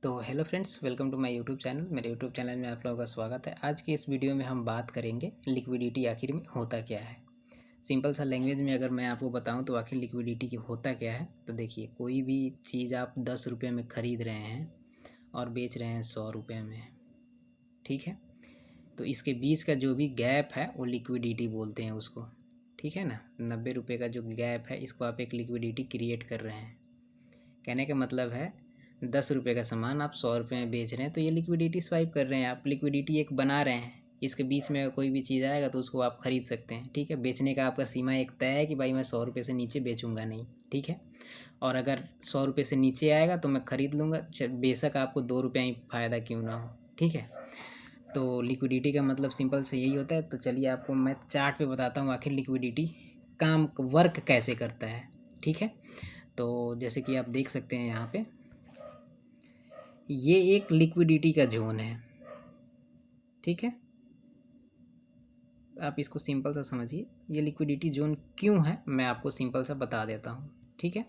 तो hello friends, welcome to my YouTube channel. मेरे YouTube channel में आप लोगों का स्वागत है। आज की इस वीडियो में हम बात करेंगे लिक्विडिटी आखिर में होता क्या है। सिंपल सा लैंग्वेज में अगर मैं आपको बताऊं तो आखिर लिक्विडिटी की होता क्या है। तो देखिए, कोई भी चीज़ आप 10 रुपये में ख़रीद रहे हैं और बेच रहे हैं 100 रुपये में, ठीक है। तो इसके बीच का जो भी गैप है वो लिक्विडिटी बोलते हैं उसको, ठीक है ना। 90 रुपये का जो गैप है इसको आप एक लिक्विडिटी क्रिएट कर रहे हैं। कहने का मतलब है 10 रुपये का सामान आप 100 रुपये में बेच रहे हैं, तो ये लिक्विडिटी स्वाइप कर रहे हैं, आप लिक्विडिटी एक बना रहे हैं। इसके बीच में कोई भी चीज़ आएगा तो उसको आप ख़रीद सकते हैं, ठीक है। बेचने का आपका सीमा एक तय है कि भाई मैं 100 रुपये से नीचे बेचूंगा नहीं, ठीक है। और अगर 100 रुपये से नीचे आएगा तो मैं ख़रीद लूँगा, बेशक आपको 2 रुपये ही फ़ायदा क्यों ना हो, ठीक है। तो लिक्विडिटी का मतलब सिंपल से यही होता है। तो चलिए आपको मैं चार्ट पे बताता हूँ आखिर लिक्विडिटी काम वर्क कैसे करता है, ठीक है। तो जैसे कि आप देख सकते हैं यहाँ पे ये एक लिक्विडिटी का जोन है, ठीक है। आप इसको सिंपल सा समझिए, ये लिक्विडिटी जोन क्यों है मैं आपको सिंपल सा बता देता हूँ, ठीक है।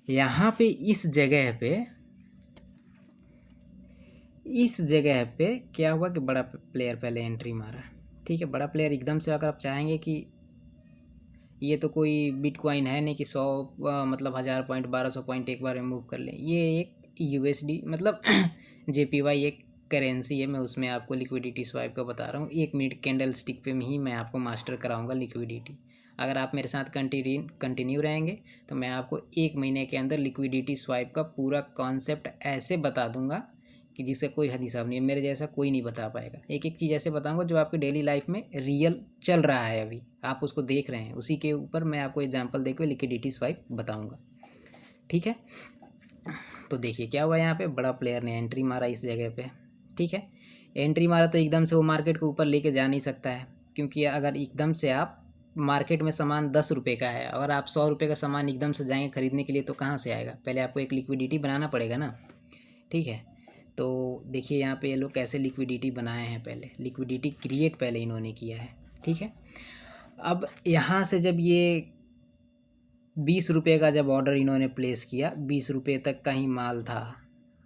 यहाँ पे इस जगह पे क्या हुआ कि बड़ा प्लेयर पहले एंट्री मारा, ठीक है। बड़ा प्लेयर एकदम से, अगर आप चाहेंगे कि ये तो कोई बिटकॉइन है नहीं कि 100 मतलब 1000 पॉइंट 1200 पॉइंट एक बार में मूव कर लें। ये एक यूएसडी मतलब जेपीवाई एक करेंसी है। मैं उसमें आपको लिक्विडिटी स्वाइप का बता रहा हूँ। 1 मिनट कैंडल स्टिक पे ही मैं आपको मास्टर कराऊंगा लिक्विडिटी। अगर आप मेरे साथ कंटिन्यू रहेंगे तो मैं आपको 1 महीने के अंदर लिक्विडिटी स्वाइप का पूरा कॉन्सेप्ट ऐसे बता दूंगा कि जिसका कोई हद हिसाब नहीं है। मेरे जैसा कोई नहीं बता पाएगा। एक एक चीज़ ऐसे बताऊंगा जो आपकी डेली लाइफ में रियल चल रहा है, अभी आप उसको देख रहे हैं, उसी के ऊपर मैं आपको एग्जांपल देकर लिक्विडिटी स्वाइप बताऊंगा, ठीक है। तो देखिए क्या हुआ, यहाँ पे बड़ा प्लेयर ने एंट्री मारा इस जगह पे, ठीक है। एंट्री मारा तो एकदम से वो मार्केट को ऊपर लेके जा नहीं सकता है, क्योंकि अगर एकदम से आप मार्केट में सामान 10 रुपये का है, अगर आप 100 रुपये का सामान एकदम से जाएंगे खरीदने के लिए तो कहाँ से आएगा। पहले आपको एक लिक्विडिटी बनाना पड़ेगा ना, ठीक है। तो देखिए यहाँ पे ये लोग कैसे लिक्विडिटी बनाए हैं। पहले लिक्विडिटी क्रिएट पहले इन्होंने किया है, ठीक है। अब यहाँ से जब ये 20 रुपये का जब ऑर्डर इन्होंने प्लेस किया, 20 रुपये तक का ही माल था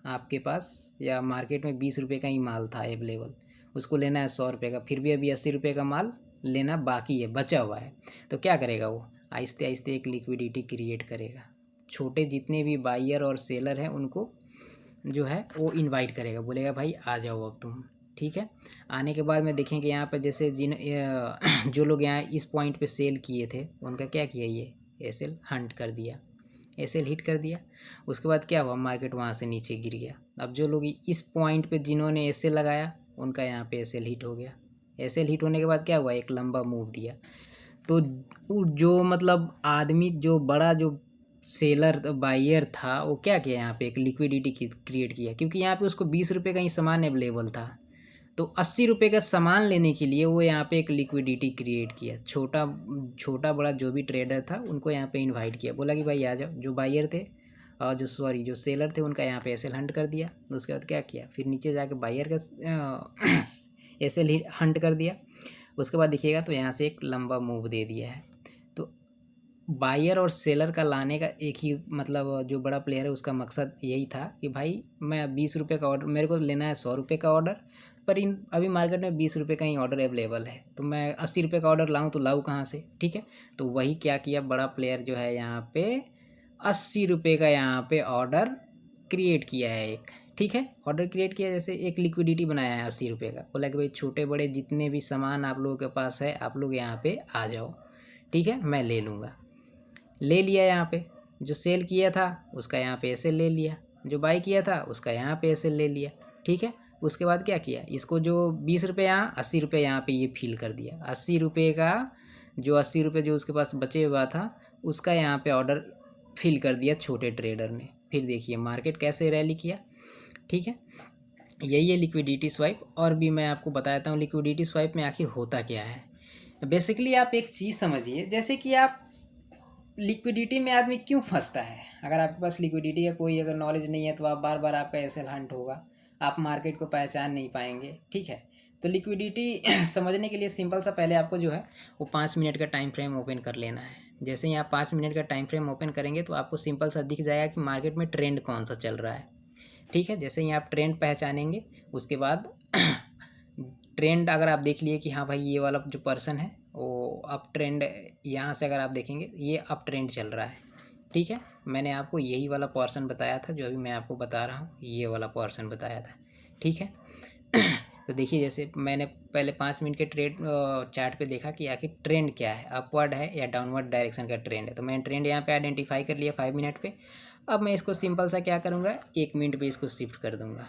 आपके पास, या मार्केट में 20 रुपये का ही माल था अवेलेबल, उसको लेना है 100 रुपये का, फिर भी अभी 80 रुपये का माल लेना बाकी है, बचा हुआ है। तो क्या करेगा वो, आहिस्ते आहिस्ते एक लिक्विडिटी क्रिएट करेगा। छोटे जितने भी बायर और सेलर हैं उनको जो है वो इनवाइट करेगा, बोलेगा भाई आ जाओ अब तुम, ठीक है। आने के बाद में देखेंगे यहाँ पर जैसे जो लोग यहाँ इस पॉइंट पे सेल किए थे उनका क्या किया, ये एसएल हंट कर दिया, एसएल हिट कर दिया। उसके बाद क्या हुआ, मार्केट वहाँ से नीचे गिर गया। अब जो लोग इस पॉइंट पे जिन्होंने एसएल लगाया उनका यहाँ पे एसएल हिट हो गया। एसएल हिट होने के बाद क्या हुआ, एक लंबा मूव दिया। तो जो मतलब आदमी जो बड़ा जो सेलर बायर था वो क्या किया, यहाँ पे एक लिक्विडिटी क्रिएट किया, क्योंकि यहाँ पे उसको 20 रुपये का ही सामान अवेलेबल था। तो 80 रुपये का सामान लेने के लिए वो यहाँ पे एक लिक्विडिटी क्रिएट किया। छोटा बड़ा जो भी ट्रेडर था उनको यहाँ पे इनवाइट किया, बोला कि भाई आ जाओ। जो बायर थे और जो सेलर थे उनका यहाँ पे एसएल हंट कर दिया। उसके बाद क्या किया, फिर नीचे जाके बायर का एसएल हंट कर दिया। उसके बाद दिखिएगा तो यहाँ से एक लंबा मूव दे दिया है। तो बायर और सेलर का लाने का एक ही मतलब, जो बड़ा प्लेयर है उसका मकसद यही था कि भाई मैं 20 रुपये का ऑर्डर, मेरे को लेना है 100 रुपये का ऑर्डर, पर इन अभी मार्केट में 20 रुपये का ही ऑर्डर अवेलेबल है, तो मैं 80 रुपये का ऑर्डर लाऊं तो लाऊं कहाँ से, ठीक है। तो वही क्या किया, बड़ा प्लेयर जो है यहाँ पे 80 रुपये का यहाँ पे ऑर्डर क्रिएट किया है एक, ठीक है। ऑर्डर क्रिएट किया, जैसे एक लिक्विडिटी बनाया है 80 रुपये का। बोला कि भाई छोटे बड़े जितने भी सामान आप लोगों के पास है आप लोग यहाँ पे आ जाओ, ठीक है, मैं ले लूँगा। ले लिया, यहाँ पे जो सेल किया था उसका यहाँ पे ऐसे ले लिया, जो बाई किया था उसका यहाँ पे ऐसे ले लिया, ठीक है। उसके बाद क्या किया, इसको जो 20 रुपये यहाँ 80 रुपये यहाँ पे ये फिल कर दिया। 80 रुपये का जो 80 रुपये जो उसके पास बचे हुआ था उसका यहाँ पे ऑर्डर फिल कर दिया छोटे ट्रेडर ने। फिर देखिए मार्केट कैसे रैली किया, ठीक है। यही है लिक्विडिटी स्वाइप। और भी मैं आपको बताता हूँ लिक्विडिटी स्वाइप में आखिर होता क्या है। बेसिकली आप एक चीज़ समझिए, जैसे कि आप लिक्विडिटी में आदमी क्यों फंसता है। अगर आपके पास लिक्विडिटी का कोई अगर नॉलेज नहीं है तो आप बार बार आपका एसएल हंट होगा, आप मार्केट को पहचान नहीं पाएंगे, ठीक है। तो लिक्विडिटी समझने के लिए सिंपल सा पहले आपको जो है वो 5 मिनट का टाइम फ्रेम ओपन कर लेना है। जैसे ही आप 5 मिनट का टाइम फ्रेम ओपन करेंगे तो आपको सिंपल सा दिख जाएगा कि मार्केट में ट्रेंड कौन सा चल रहा है। ठीक है। जैसे ही आप ट्रेंड पहचानेंगे उसके बाद ट्रेंड अगर आप देख लिए कि हाँ भाई ये वाला जो पर्सन है वो अप ट्रेंड, यहाँ से अगर आप देखेंगे ये अप ट्रेंड चल रहा है, ठीक है। मैंने आपको यही वाला पोर्शन बताया था जो अभी मैं आपको बता रहा हूँ, ये वाला पोर्शन बताया था, ठीक है। तो देखिए जैसे मैंने पहले 5 मिनट के ट्रेड चार्ट पे देखा कि आखिर ट्रेंड क्या है, अपवर्ड है या डाउनवर्ड डायरेक्शन का ट्रेंड है। तो मैंने ट्रेंड यहाँ पे आइडेंटिफाई कर लिया 5 मिनट पे। अब मैं इसको सिंपल सा क्या करूँगा, 1 मिनट पे इसको शिफ्ट कर दूँगा।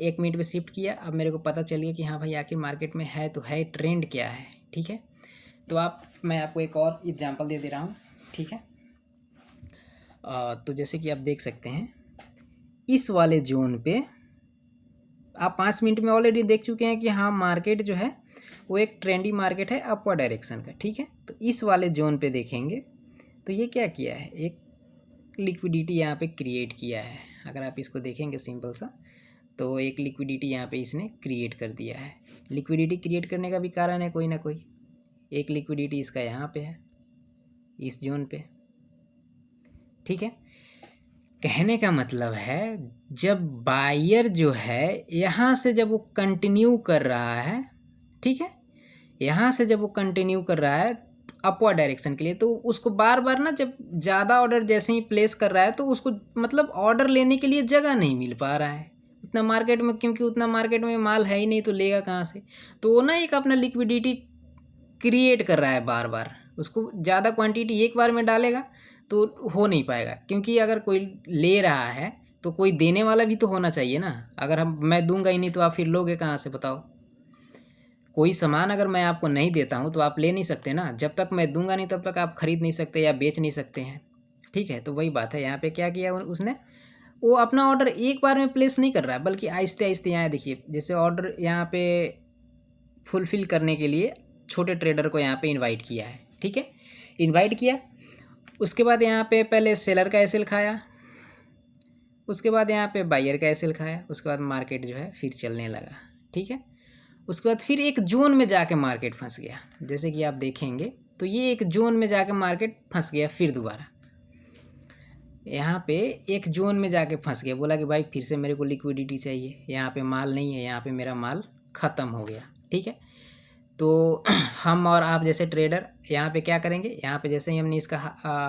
1 मिनट पे शिफ्ट किया, अब मेरे को पता चल गया कि हाँ भाई आखिर मार्केट में है तो है, ट्रेंड क्या है, ठीक है। तो मैं आपको एक और एग्जांपल दे रहा हूँ, ठीक है। तो जैसे कि आप देख सकते हैं इस वाले जोन पे आप 5 मिनट में ऑलरेडी देख चुके हैं कि हाँ मार्केट जो है वो एक ट्रेंडी मार्केट है अपवर्ड डायरेक्शन का, ठीक है। तो इस वाले जोन पे देखेंगे तो ये क्या किया है, एक लिक्विडिटी यहाँ पे क्रिएट किया है। अगर आप इसको देखेंगे सिंपल सा, तो एक लिक्विडिटी यहाँ पे इसने क्रिएट कर दिया है। लिक्विडिटी क्रिएट करने का भी कारण है कोई ना कोई। एक लिक्विडिटी इसका यहाँ पे है इस जोन पे, ठीक है। कहने का मतलब है जब बायर जो है यहाँ से जब वो कंटिन्यू कर रहा है, ठीक है, यहाँ से जब वो कंटिन्यू कर रहा है अपवर्ड डायरेक्शन के लिए, तो उसको बार बार ना जब ज़्यादा ऑर्डर जैसे ही प्लेस कर रहा है तो उसको मतलब ऑर्डर लेने के लिए जगह नहीं मिल पा रहा है उतना मार्केट में, क्योंकि उतना मार्केट में माल है ही नहीं तो लेगा कहाँ से। तो वो ना एक अपना लिक्विडिटी क्रिएट कर रहा है बार बार, उसको ज़्यादा क्वांटिटी एक बार में डालेगा तो हो नहीं पाएगा, क्योंकि अगर कोई ले रहा है तो कोई देने वाला भी तो होना चाहिए ना। अगर मैं दूंगा ही नहीं तो आप फिर लोगे कहाँ से बताओ। कोई सामान अगर मैं आपको नहीं देता हूँ तो आप ले नहीं सकते ना, जब तक मैं दूंगा नहीं तब तक आप खरीद नहीं सकते या बेच नहीं सकते हैं, ठीक है। तो वही बात है, यहाँ पे क्या किया उसने, वो अपना ऑर्डर एक बार में प्लेस नहीं कर रहा है बल्कि आहिस्ते आहिस्ते। यहाँ देखिए जैसे ऑर्डर यहाँ पे फुलफ़िल करने के लिए छोटे ट्रेडर को यहाँ पे इनवाइट किया है, ठीक है। इनवाइट किया, उसके बाद यहाँ पे पहले सेलर का एसएल खाया, उसके बाद यहाँ पे बायर का एसएल खाया, उसके बाद मार्केट जो है फिर चलने लगा, ठीक है। उसके बाद फिर एक जोन में जाके मार्केट फंस गया, जैसे कि आप देखेंगे तो ये एक जोन में जाके मार्केट फंस गया। फिर दोबारा यहाँ पे एक जोन में जाके फंस गया, बोला कि भाई फिर से मेरे को लिक्विडिटी चाहिए, यहाँ पे माल नहीं है, यहाँ पे मेरा माल ख़त्म हो गया, ठीक है। तो हम और आप जैसे ट्रेडर यहाँ पे क्या करेंगे, यहाँ पे जैसे ही हमने इसका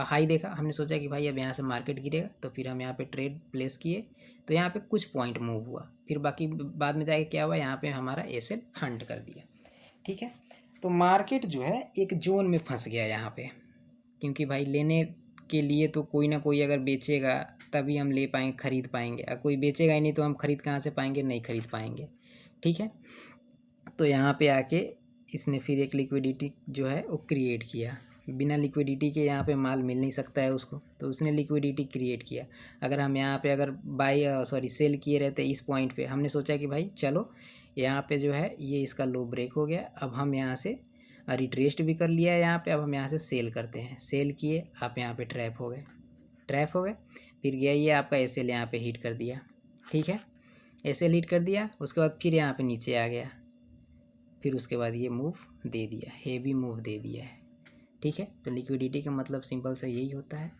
हाई देखा, हमने सोचा कि भाई अब यहाँ से मार्केट गिरेगा, तो फिर हम यहाँ पे ट्रेड प्लेस किए, तो यहाँ पे कुछ पॉइंट मूव हुआ, फिर बाकी बाद में जाके क्या हुआ, यहाँ पे हमारा एसएल हंट कर दिया, ठीक है। तो मार्केट जो है एक जोन में फंस गया यहाँ पे, क्योंकि भाई लेने के लिए तो कोई ना कोई अगर बेचेगा तभी हम ले पाएंगे, खरीद पाएंगे। अगर कोई बेचेगा ही नहीं तो हम खरीद कहाँ से पाएंगे, नहीं खरीद पाएंगे, ठीक है। तो यहाँ पे आके इसने फिर एक लिक्विडिटी जो है वो क्रिएट किया। बिना लिक्विडिटी के यहाँ पे माल मिल नहीं सकता है उसको, तो उसने लिक्विडिटी क्रिएट किया। अगर हम यहाँ पे अगर सेल किए रहते इस पॉइंट पे, हमने सोचा कि भाई चलो यहाँ पे जो है ये इसका लो ब्रेक हो गया, अब हम यहाँ से रिट्रेस्ट भी कर लिया है यहाँ पे, अब हम यहाँ से सेल करते हैं। सेल किए, आप यहाँ पे ट्रैप हो गए, फिर गया ये आपका एसएल यहाँ पे हिट कर दिया, ठीक है। एसएल हिट कर दिया, उसके बाद फिर यहाँ पे नीचे आ गया, फिर उसके बाद ये मूव दे दिया, हेवी मूव दे दिया है, ठीक है। तो लिक्विडिटी का मतलब सिंपल सा यही होता है,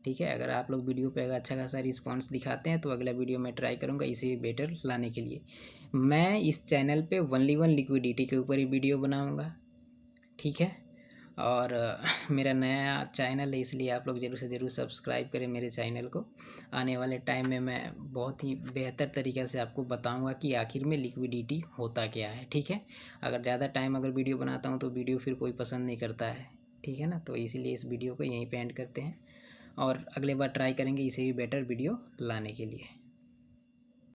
ठीक है। अगर आप लोग वीडियो पे अगर अच्छा खासा रिस्पांस दिखाते हैं तो अगला वीडियो मैं ट्राई करूँगा इसे भी बेटर लाने के लिए। मैं इस चैनल पे ओनली लिक्विडिटी के ऊपर ही वीडियो बनाऊँगा, ठीक है। और मेरा नया चैनल है, इसलिए आप लोग ज़रूर से ज़रूर सब्सक्राइब करें मेरे चैनल को। आने वाले टाइम में मैं बहुत ही बेहतर तरीक़े से आपको बताऊंगा कि आखिर में लिक्विडिटी होता क्या है, ठीक है। अगर ज़्यादा टाइम अगर वीडियो बनाता हूं तो वीडियो फिर कोई पसंद नहीं करता है, ठीक है ना। तो इसीलिए इस वीडियो को यहीं पे एंड करते हैं और अगले बार ट्राई करेंगे इसे भी बेटर वीडियो लाने के लिए।